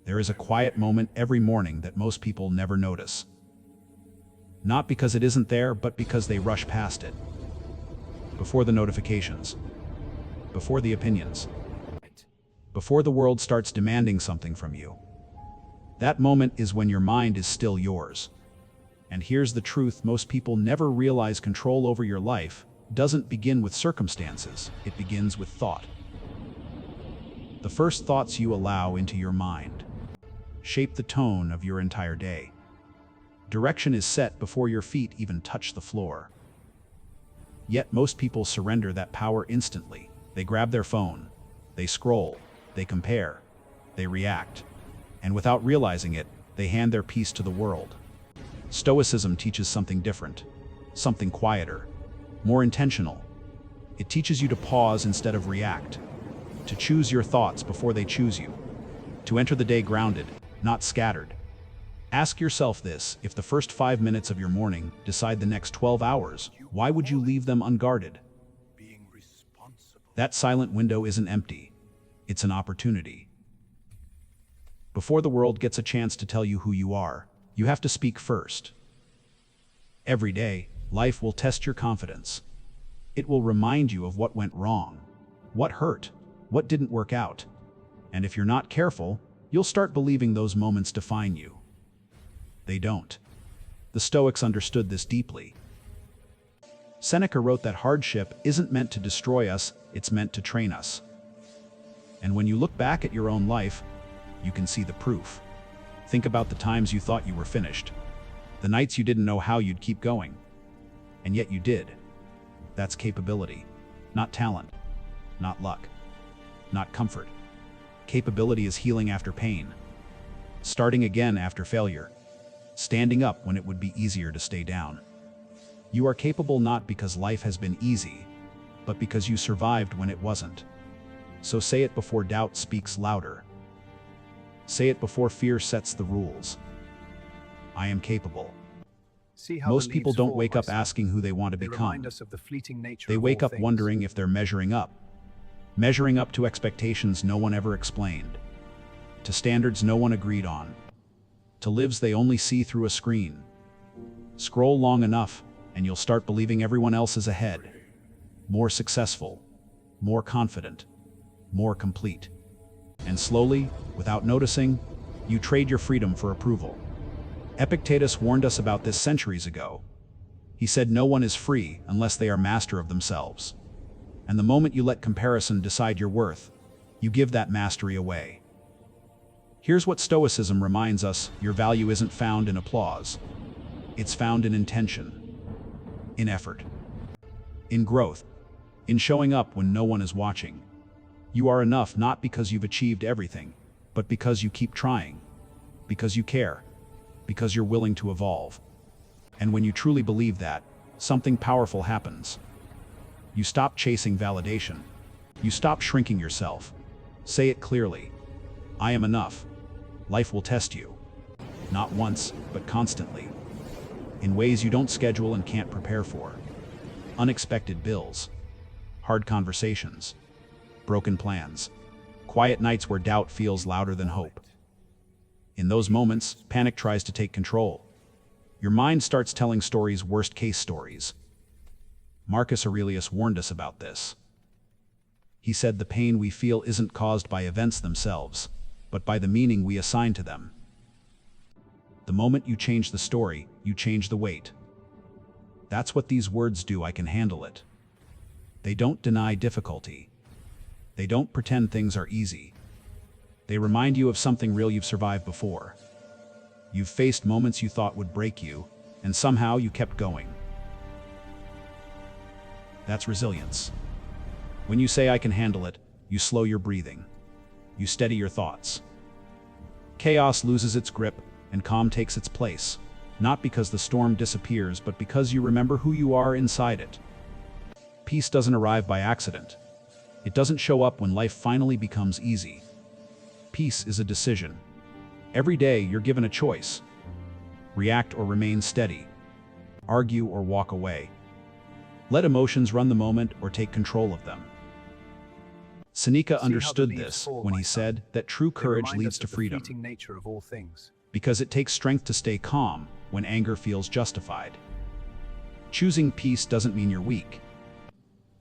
There is a quiet moment every morning that most people never notice. Not because it isn't there, but because they rush past it. Before the notifications. Before the opinions. Before the world starts demanding something from you. That moment is when your mind is still yours. And here's the truth: most people never realize control over your life doesn't begin with circumstances, it begins with thought. The first thoughts you allow into your mind shape the tone of your entire day. Direction is set before your feet even touch the floor. Yet most people surrender that power instantly. They grab their phone, they scroll, they compare, they react, and without realizing it, they hand their peace to the world. Stoicism teaches something different, something quieter, more intentional. It teaches you to pause instead of react, to choose your thoughts before they choose you, to enter the day grounded, not scattered. Ask yourself this: if the first 5 minutes of your morning decide the next 12 hours, why would you leave them unguarded? That silent window isn't empty, it's an opportunity. Before the world gets a chance to tell you who you are, you have to speak first. Every day, life will test your confidence. It will remind you of what went wrong, what hurt, what didn't work out. And if you're not careful, you'll start believing those moments define you. They don't. The Stoics understood this deeply. Seneca wrote that hardship isn't meant to destroy us, it's meant to train us. And when you look back at your own life, you can see the proof. Think about the times you thought you were finished, the nights you didn't know how you'd keep going, and yet you did. That's capability, not talent, not luck, not comfort. Capability is healing after pain, starting again after failure, standing up when it would be easier to stay down. You are capable not because life has been easy, but because you survived when it wasn't. So say it before doubt speaks louder. Say it before fear sets the rules. I am capable. Most people don't wake up asking who they want to become. They wake up wondering if they're measuring up to expectations no one ever explained, to standards no one agreed on, to lives they only see through a screen. Scroll long enough, and you'll start believing everyone else is ahead, more successful, more confident, more complete. And slowly, without noticing, you trade your freedom for approval. Epictetus warned us about this centuries ago. He said no one is free unless they are master of themselves. And the moment you let comparison decide your worth, you give that mastery away. Here's what Stoicism reminds us: your value isn't found in applause. It's found in intention, in effort, in growth, in showing up when no one is watching. You are enough not because you've achieved everything, but because you keep trying, because you care, because you're willing to evolve. And when you truly believe that, something powerful happens. You stop chasing validation. You stop shrinking yourself. Say it clearly: I am enough. Life will test you. Not once, but constantly. In ways you don't schedule and can't prepare for. Unexpected bills. Hard conversations. Broken plans. Quiet nights where doubt feels louder than hope. In those moments, panic tries to take control. Your mind starts telling stories, worst-case stories. Marcus Aurelius warned us about this. He said the pain we feel isn't caused by events themselves, but by the meaning we assign to them. The moment you change the story, you change the weight. That's what these words do. I can handle it. They don't deny difficulty. They don't pretend things are easy. They remind you of something real you've survived before. You've faced moments you thought would break you, and somehow you kept going. That's resilience. When you say I can handle it, you slow your breathing. You steady your thoughts. Chaos loses its grip, and calm takes its place, not because the storm disappears, but because you remember who you are inside it. Peace doesn't arrive by accident. It doesn't show up when life finally becomes easy. Peace is a decision. Every day you're given a choice. React or remain steady. Argue or walk away. Let emotions run the moment or take control of them. Seneca See how the understood leaves this fall, when my he son. said that true They courage remind leads us to of the freedom, fleeting nature of all things. because it takes strength to stay calm when anger feels justified. Choosing peace doesn't mean you're weak.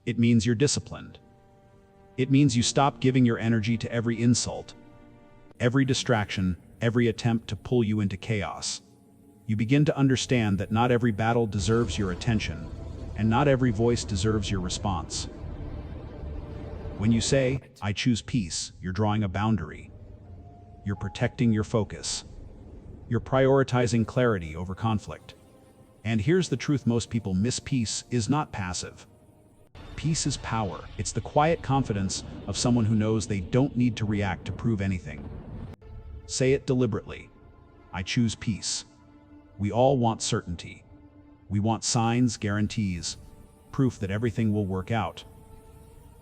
It means you're disciplined. It means you stop giving your energy to every insult, every distraction, every attempt to pull you into chaos. You begin to understand that not every battle deserves your attention, and not every voice deserves your response. When you say, "I choose peace," you're drawing a boundary. You're protecting your focus. You're prioritizing clarity over conflict. And here's the truth most people miss: peace is not passive. Peace is power. It's the quiet confidence of someone who knows they don't need to react to prove anything. Say it deliberately. I choose peace. We all want certainty. We want signs, guarantees, proof that everything will work out.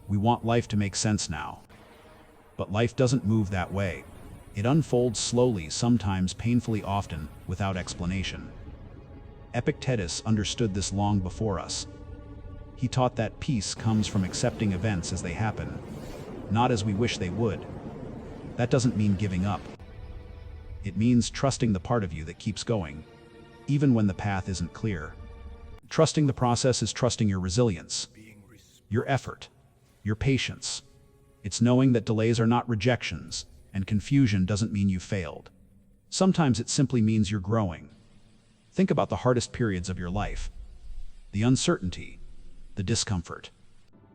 We want life to make sense now. But life doesn't move that way. It unfolds slowly, sometimes painfully, often without explanation. Epictetus understood this long before us. He taught that peace comes from accepting events as they happen, not as we wish they would. That doesn't mean giving up. It means trusting the part of you that keeps going, even when the path isn't clear. Trusting the process is trusting your resilience, your effort, your patience. It's knowing that delays are not rejections, and confusion doesn't mean you failed. Sometimes it simply means you're growing. Think about the hardest periods of your life, the uncertainty, the discomfort.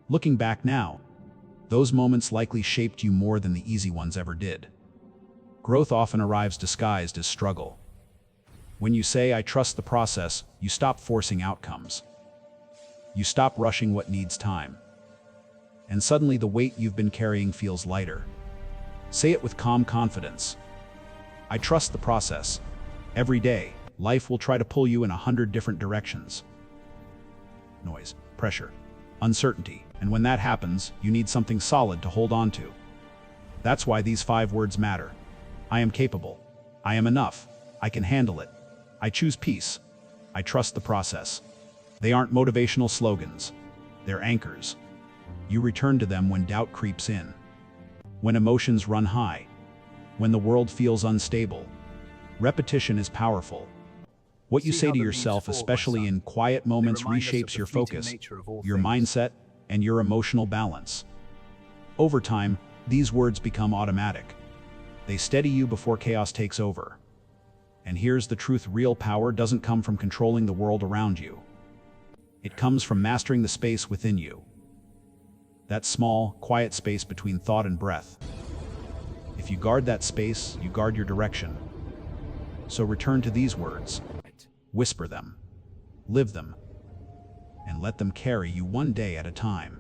Looking back now, those moments likely shaped you more than the easy ones ever did. Growth often arrives disguised as struggle. When you say, "I trust the process," you stop forcing outcomes. You stop rushing what needs time. And suddenly the weight you've been carrying feels lighter. Say it with calm confidence. I trust the process. Every day, life will try to pull you in 100 different directions. Noise, pressure, uncertainty. And when that happens, you need something solid to hold on to. That's why these 5 words matter. I am capable. I am enough. I can handle it. I choose peace. I trust the process. They aren't motivational slogans. They're anchors. You return to them when doubt creeps in, when emotions run high, when the world feels unstable. Repetition is powerful. What you say to yourself, especially in quiet moments, reshapes your focus, your mindset, and your emotional balance. Over time, these words become automatic. They steady you before chaos takes over. And here's the truth: real power doesn't come from controlling the world around you. It comes from mastering the space within you. That small, quiet space between thought and breath. If you guard that space, you guard your direction. So return to these words, whisper them, live them, and let them carry you one day at a time.